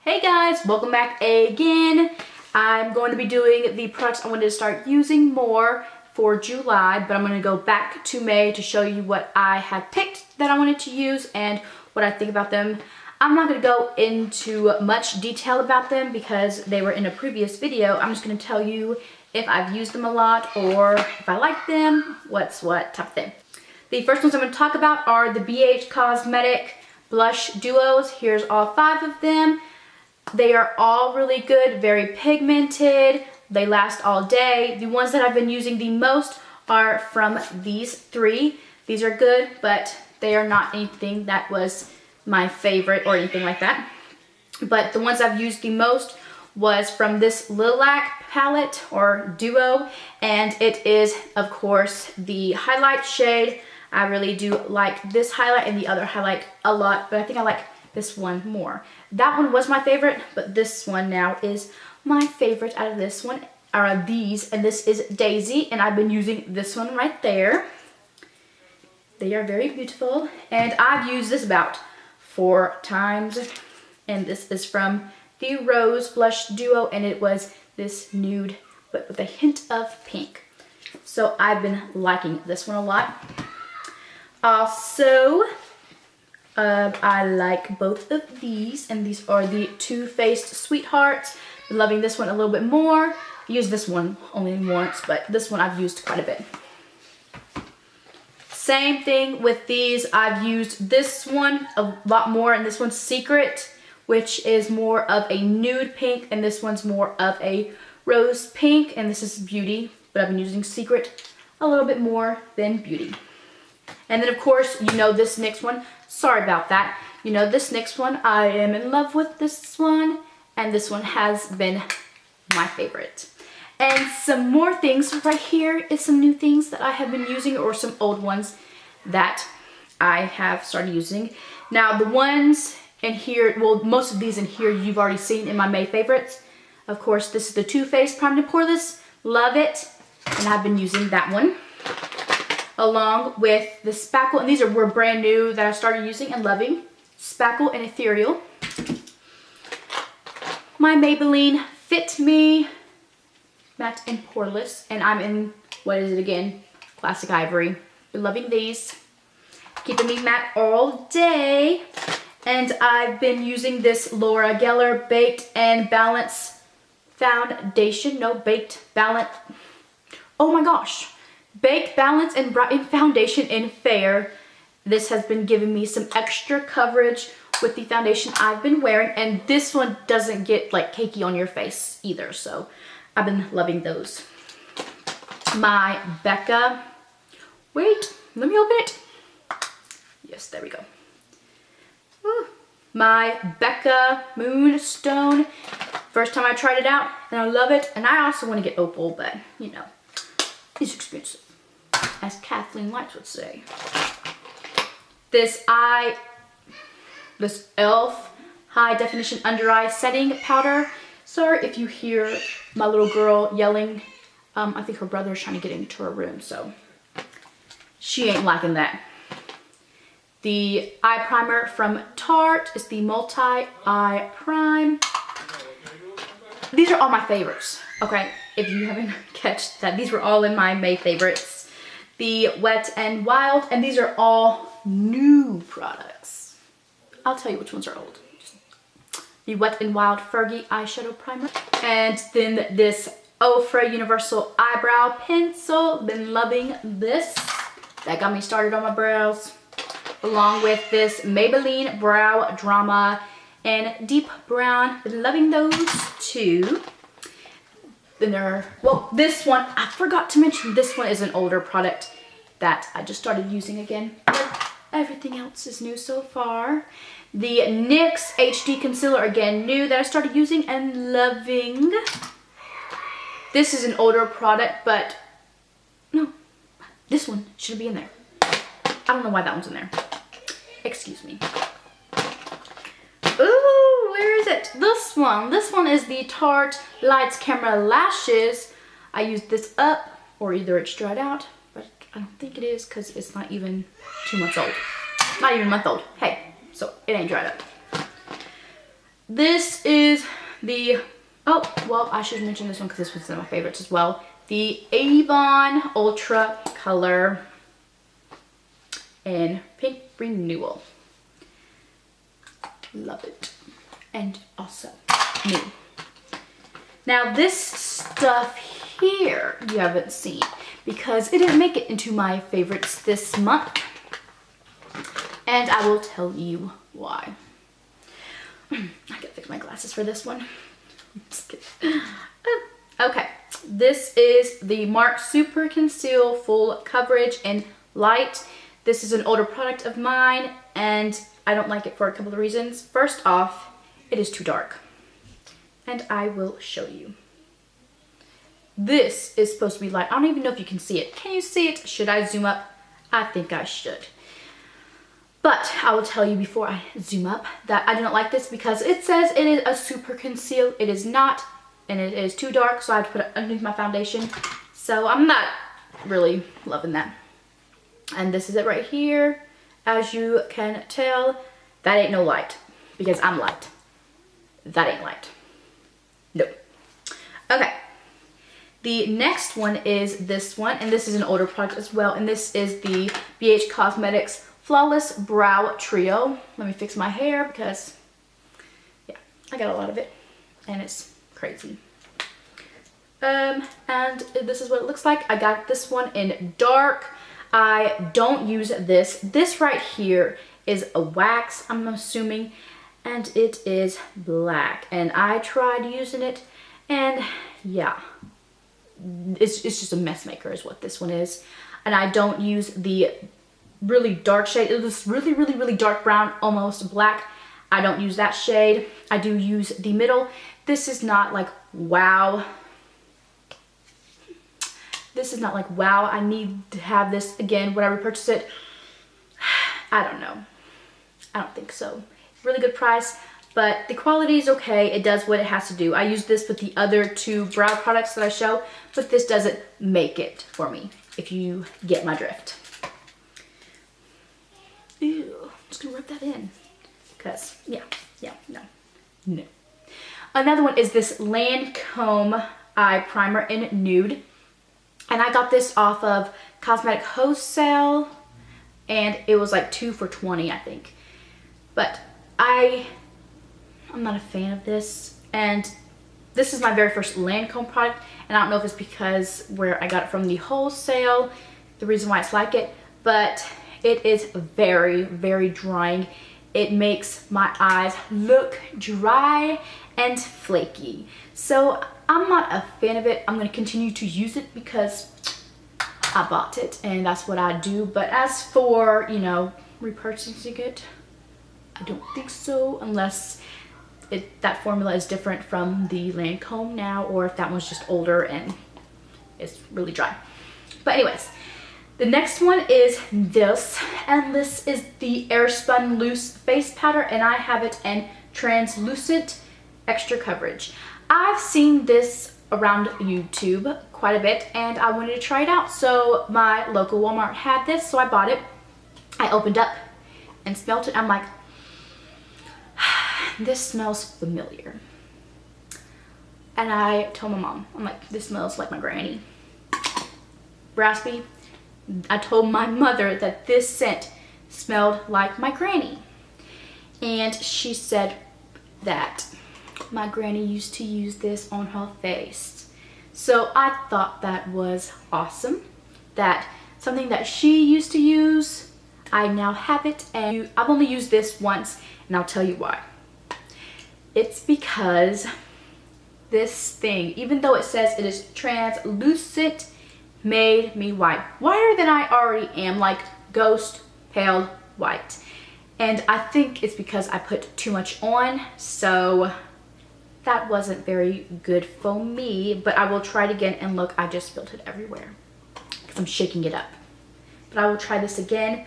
Hey guys, welcome back again. I'm going to be doing the products I wanted to start using more for July, but I'm going to go back to May to show you what I have picked that I wanted to use and what I think about them. I'm not going to go into much detail about them because they were in a previous video. I'm just going to tell you if I've used them a lot or if I like them, what's what type of thing. The first ones I'm going to talk about are the BH Cosmetic Blush Duos. Here's all 5 of them. They are all really good, very pigmented. They last all day. The ones that I've been using the most are from these 3. These are good, but they are not anything that was my favorite or anything like that. But the ones I've used the most was from this Lilac palette or duo, and it is, of course, the highlight shade. I really do like this highlight and the other highlight a lot, but I think I like this one more. That one was my favorite, but this one now is my favorite out of this one, or these, and this is Daisy, and I've been using this one right there. They are very beautiful, and I've used this about 4 times, and this is from the Rose Blush Duo, and it was this nude, but with a hint of pink. So I've been liking this one a lot. Also, I like both of these, and these are the Too Faced Sweethearts. I'm loving this one a little bit more. I used this one only once, but this one I've used quite a bit. Same thing with these. I've used this one a lot more, and this one's Secret, which is more of a nude pink, and this one's more of a rose pink, and this is Beauty, but I've been using Secret a little bit more than Beauty. And then, of course, you know this next one. Sorry about that. You know this next one. I am in love with this one. And this one has been my favorite. And some more things right here is some new things that I have been using, or some old ones that I have started using. Now, the ones in here, well, most of these in here you've already seen in my May favorites. Of course, this is the Too Faced Primed and Poreless. Love it. And I've been using that one, along with the Spackle, and these were brand new that I started using and loving. Spackle and Ethereal. My Maybelline Fit Me Matte and Poreless, and I'm in, what is it again? Classic Ivory. Been loving these. Keeping me matte all day. And I've been using this Laura Geller Baked and Balance Foundation. No, Baked Balance. Oh my gosh. Baked Balance and Brighten Foundation in Fair. This has been giving me some extra coverage with the foundation I've been wearing, and this one doesn't get like cakey on your face either, so I've been loving those. My Becca, wait, let me open it. Yes, there we go. Ooh. My Becca Moonstone. First time I tried it out, and I love it, and I also want to get Opal, but you know, it's expensive, as Kathleen Lights would say. This e.l.f. High Definition Under Eye Setting Powder. Sorry if you hear my little girl yelling. I think her brother is trying to get into her room, so she ain't liking that. The eye primer from Tarte is the Multi-Eye Prime. These are all my favorites, okay? If you haven't catched that, these were all in my May favorites. The Wet n Wild, and these are all new products. I'll tell you which ones are old. The Wet n Wild Fergie Eyeshadow Primer. And then this Ofra Universal Eyebrow Pencil. Been loving this. That got me started on my brows. Along with this Maybelline Brow Drama and Deep Brown. Been loving those too. Then there, well, this one, I forgot to mention, this one is an older product that I just started using again. But everything else is new so far. The NYX HD Concealer, again, new, that I started using and loving. This is an older product, but no, this one should be in there. I don't know why that one's in there. Excuse me. Ooh, where is it? This one. This one is the Tarte Lights Camera Lashes. I used this up, or either it's dried out, but I don't think it is because it's not even 2 months old. Not even a month old. Hey, so it ain't dried up. This is the, oh, well, I should mention this one because this was one of my favorites as well. The Avon Ultra Color in Pink Renewal. Love it. And also new. Now this stuff here you haven't seen because it didn't make it into my favorites this month. And I will tell you why. I gotta fix my glasses for this one. Just kidding. Okay, this is the MARC Super Conceal Full Coverage in Light. This is an older product of mine and I don't like it for a couple of reasons. First off, it is too dark. And I will show you. This is supposed to be light. I don't even know if you can see it. Can you see it? Should I zoom up? I think I should. But I will tell you before I zoom up that I do not like this because it says it is a super conceal. It is not, and it is too dark, so I have to put it underneath my foundation. So I'm not really loving that. And this is it right here. As you can tell, that ain't no light because I'm light. That ain't light. No. Okay. The next one is this one, and this is an older product as well, and this is the BH Cosmetics Flawless Brow Trio. Let me fix my hair because, yeah, I got a lot of it, and it's crazy. And this is what it looks like. I got this one in dark. I don't use this. This right here is a wax, I'm assuming, and it is black. And I tried using it, and yeah, it's just a mess maker is what this one is. And I don't use the really dark shade. It was really dark brown, almost black. I don't use that shade. I do use the middle. This is not like wow. This is not like wow, I need to have this again when I repurchase it. I don't know. I don't think so. Really good price, but the quality is okay. It does what it has to do. I use this with the other two brow products that I show, but this doesn't make it for me, if you get my drift. Ew, I'm just gonna rub that in. Because, yeah, no. Another one is this Lancome Eye Primer in Nude. And I got this off of Cosmetic Wholesale, and it was like 2 for $20, I think. But I'm not a fan of this, and this is my very first Lancome product, and I don't know if it's because where I got it from the wholesale, the reason why it's like it, but it is very drying. It makes my eyes look dry and flaky. So I'm not a fan of it. I'm going to continue to use it because I bought it and that's what I do. But as for, you know, repurchasing it, I don't think so, unless that formula is different from the Lancome now, or if that one's just older and it's really dry. But anyways, the next one is this, and this is the Airspun Loose Face Powder, and I have it in Translucent Extra Coverage. I've seen this around YouTube quite a bit, and I wanted to try it out. So my local Walmart had this, so I bought it. I opened up and smelled it. I'm like, this smells familiar. And I told my mom, I'm like, this smells like my granny. Raspy. I told my mother that this scent smelled like my granny. And she said that my granny used to use this on her face. So I thought that was awesome. That something that she used to use, I now have it, and I've only used this once, and I'll tell you why. It's because this thing, even though it says it is translucent, made me white. Whiter than I already am, like ghost pale white. And I think it's because I put too much on, so that wasn't very good for me. But I will try it again, and look, I just spilled it everywhere because I'm shaking it up. But I will try this again.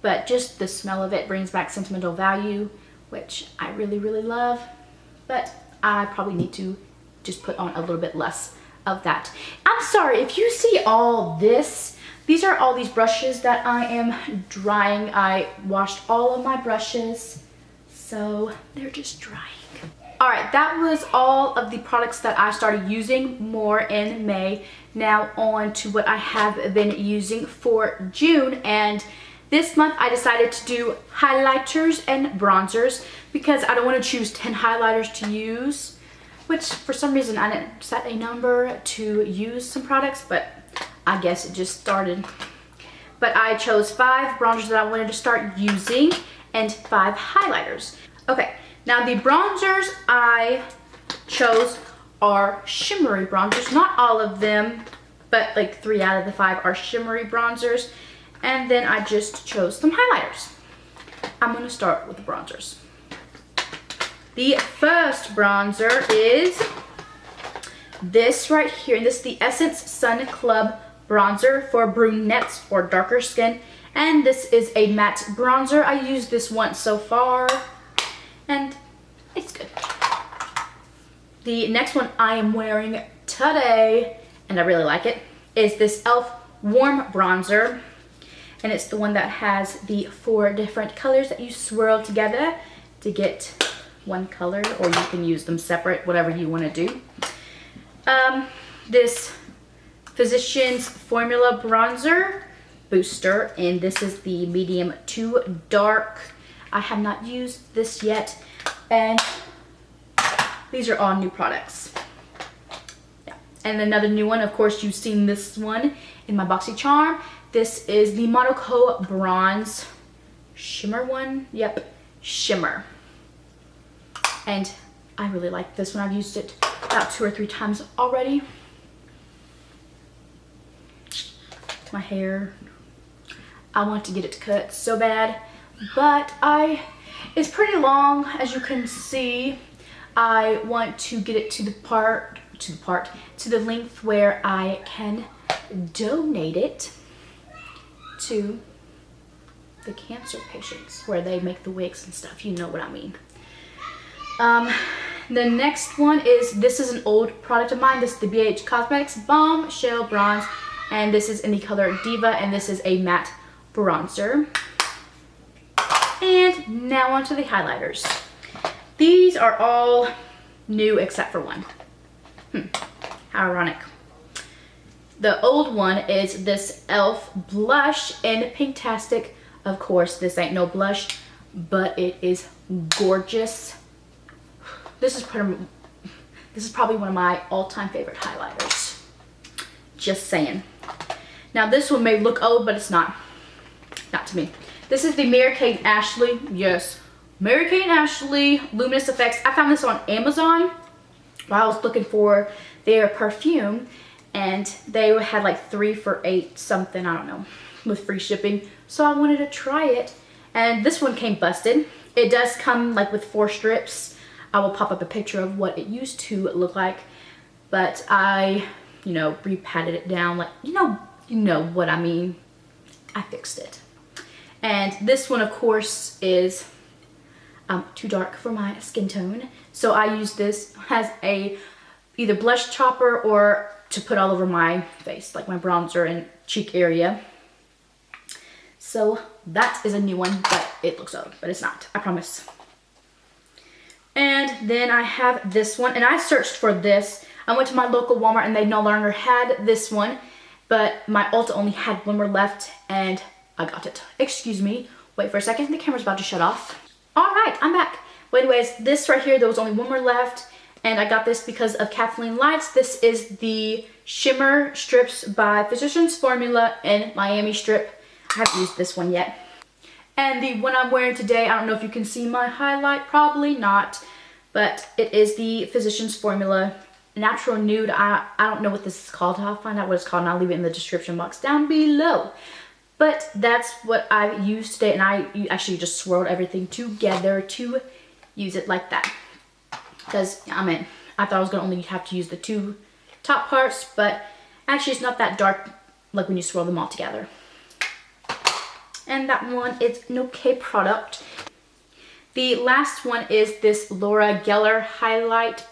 But just the smell of it brings back sentimental value, which I really love. But I probably need to just put on a little bit less of that. I'm sorry if you see all this. These are all these brushes that I am drying. I washed all of my brushes, so they're just drying. Alright, that was all of the products that I started using more in May. Now on to what I have been using for June. And this month I decided to do highlighters and bronzers because I don't want to choose 10 highlighters to use, which for some reason I didn't set a number to use some products, but I guess it just started. But I chose 5 bronzers that I wanted to start using and 5 highlighters. Okay, now the bronzers I chose are shimmery bronzers. Not all of them, but like 3 out of the 5 are shimmery bronzers. And then I just chose some highlighters. I'm gonna start with the bronzers. The first bronzer is this right here. And this is the Essence Sun Club bronzer for brunettes or darker skin. And this is a matte bronzer. I used this once so far and it's good. The next one I am wearing today, and I really like it, is this e.l.f. Warm Bronzer. And it's the one that has the 4 different colors that you swirl together to get one color, or you can use them separate, whatever you want to do. This Physicians Formula Bronzer Booster, and this is the medium to dark. I have not used this yet, and these are all new products. Yeah. And another new one, of course, you've seen this one in my BoxyCharm. This is the Monaco Bronze Shimmer one. Yep, Shimmer. And I really like this one. I've used it about 2 or 3 times already. My hair, I want to get it cut so bad, but it's pretty long, as you can see. I want to get it to the length where I can donate it to the cancer patients where they make the wigs and stuff. You know what I mean. The next one is, this is an old product of mine. This is the BH Cosmetics Bombshell Bronze, and this is in the color Diva, and this is a matte bronzer. And now onto the highlighters. These are all new except for one. How ironic. The old one is this e.l.f. blush in Pinktastic. Of course, this ain't no blush, but it is gorgeous. This is probably one of my all-time favorite highlighters. Just saying. Now this one may look old, but it's not. Not to me. This is the Mary-Kate and Ashley. Yes, Mary-Kate and Ashley Luminous Effects. I found this on Amazon while I was looking for their perfume, and they had like 3 for $8 something, I don't know, with free shipping. So I wanted to try it, and this one came busted. It does come like with 4 strips. I will pop up a picture of what it used to look like, but I, re-patted it down, like, you know what I mean. I fixed it. And this one, of course, is too dark for my skin tone. So I use this as a either blush chopper or to put all over my face, like my bronzer and cheek area. So that is a new one, but it looks old, but it's not, I promise. And then I have this one, and I searched for this. I went to my local Walmart and they no longer had this one, but my Ulta only had 1 more left and I got it. Excuse me, wait for a second, the camera's about to shut off. All right, I'm back. Well, anyways, this right here, there was only 1 more left, and I got this because of Kathleen Lights. This is the Shimmer Strips by Physicians Formula in Miami Strip. I haven't used this one yet. And the one I'm wearing today, I don't know if you can see my highlight, probably not, but it is the Physicians Formula Natural Nude. I don't know what this is called. I'll find out what it's called and I'll leave it in the description box down below. But that's what I used today, and I actually just swirled everything together to use it like that. Because, I thought I was going to only have to use the 2 top parts, but actually it's not that dark like when you swirl them all together. And that one is an okay product. The last one is this Laura Geller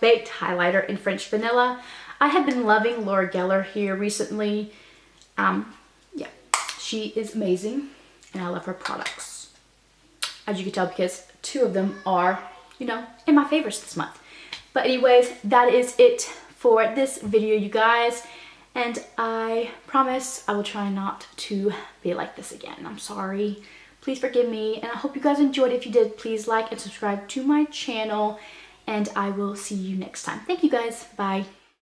Baked Highlighter in French Vanilla. I have been loving Laura Geller here recently. Yeah, she is amazing and I love her products. As you can tell, because 2 of them are, in my favorites this month. But anyways, that is it for this video, you guys. And I promise I will try not to be like this again. I'm sorry. Please forgive me. And I hope you guys enjoyed. If you did, please like and subscribe to my channel. And I will see you next time. Thank you guys. Bye.